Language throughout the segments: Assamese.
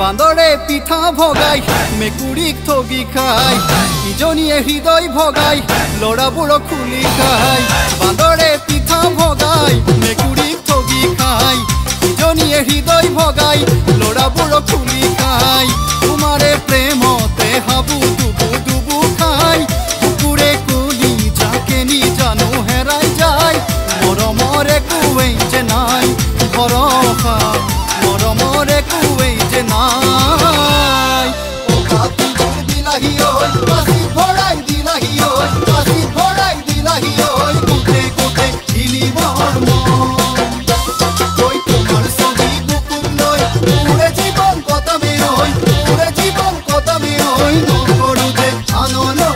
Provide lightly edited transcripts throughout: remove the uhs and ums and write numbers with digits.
বান্দৰে পিঠা ভগাই মেকুৰীক ঠগি খাই ইজনীয়ে হৃদয় ভগাই ল'ৰাবোৰক খুলি খাই বান্দৰে পিঠা ভগাই মেকুৰীক ঠগি খাই ইজনীয়ে হৃদয় ভগাই ল'ৰাবোৰক খুলি খাই তোমাৰে প্ৰেমতে হাবু দুবু দুবু খাই কুকুৰে কুলি যাকে নি জানো হেৰাই যায় মৰমৰে কুৱেই যে নাই ভৰসা মৰমৰে কুৱেই যে নাই কাটি দিলাহি ঐ কাটি ভৰাই দিলাহি ঐ কাটি ভৰাই দিলাহি ঐ কুটে কুটে দিলি বৰ মই তোমাৰ ছবি বুকুত লৈ পুৰে জীৱন কটামে ঐ পুৰে জীৱন কটামে ঐ নকৰো যে আনলৈ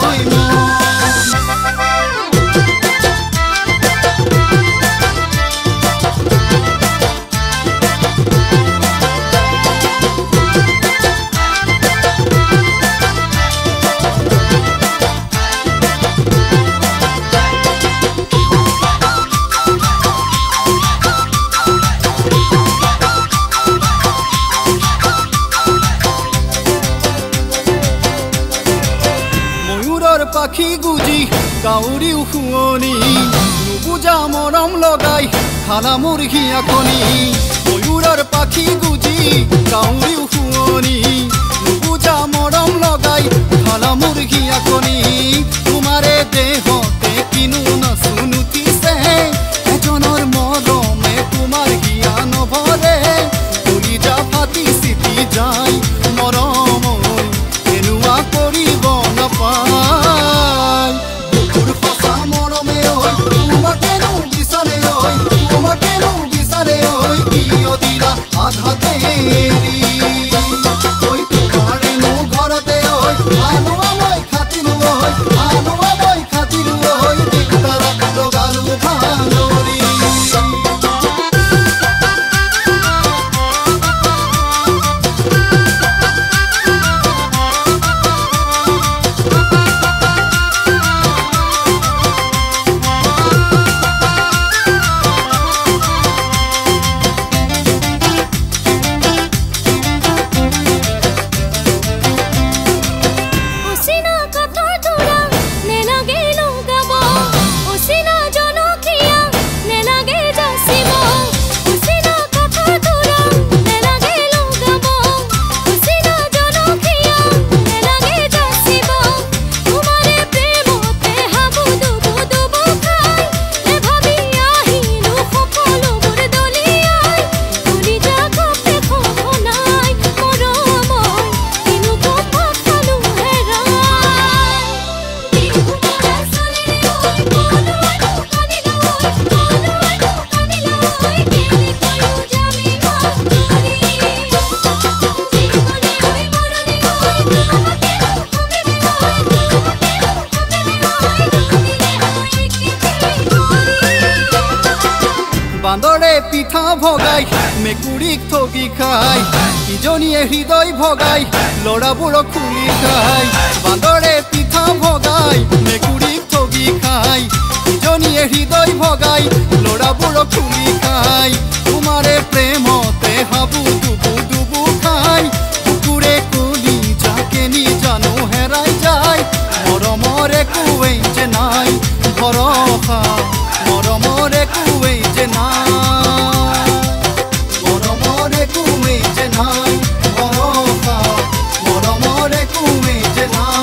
পাখি গুজি কাউৰী শুৱনি নুবুজা মৰম লগাই খালা মোৰ হিয়াকনি ময়ূৰৰ পাখি গুজি কাউৰী শুৱনি নুবুজা মৰম লগাই খালা মোৰ হিয়াকনি তোমাৰে দেহতে কিনো নাচুনুতিছে এজনৰ মৰমে তোমাৰ হিয়া নভৰে কলিজা ফাটি চিটি যায় মৰম এনেকুৱা কৰিব নাপায় বান্দৰে পিঠা ভগাই মেকুৰীক ঠগি খাই ইজনীয়ে হৃদয় ভগাই ল'ৰাবোৰক খুলি খাই বান্দৰে পিঠা ভগাই মেকুৰীক ঠগি খাই ইজনীয়ে হৃদয় ভগাই ল'ৰাবোৰক খুলি খাই তোমাৰে প্ৰেমতে হাবু দুবু দুবু খাই কুকুৰে কুলি যাকে নি জানো হেৰাই যায় মৰমৰে কুৱেই যে নাই ভৰসা মৰমৰে কুৱেই যে নাই মৰমৰে কুৱেই যে নাই ভৰসা মৰমৰে কুৱেই যে নাই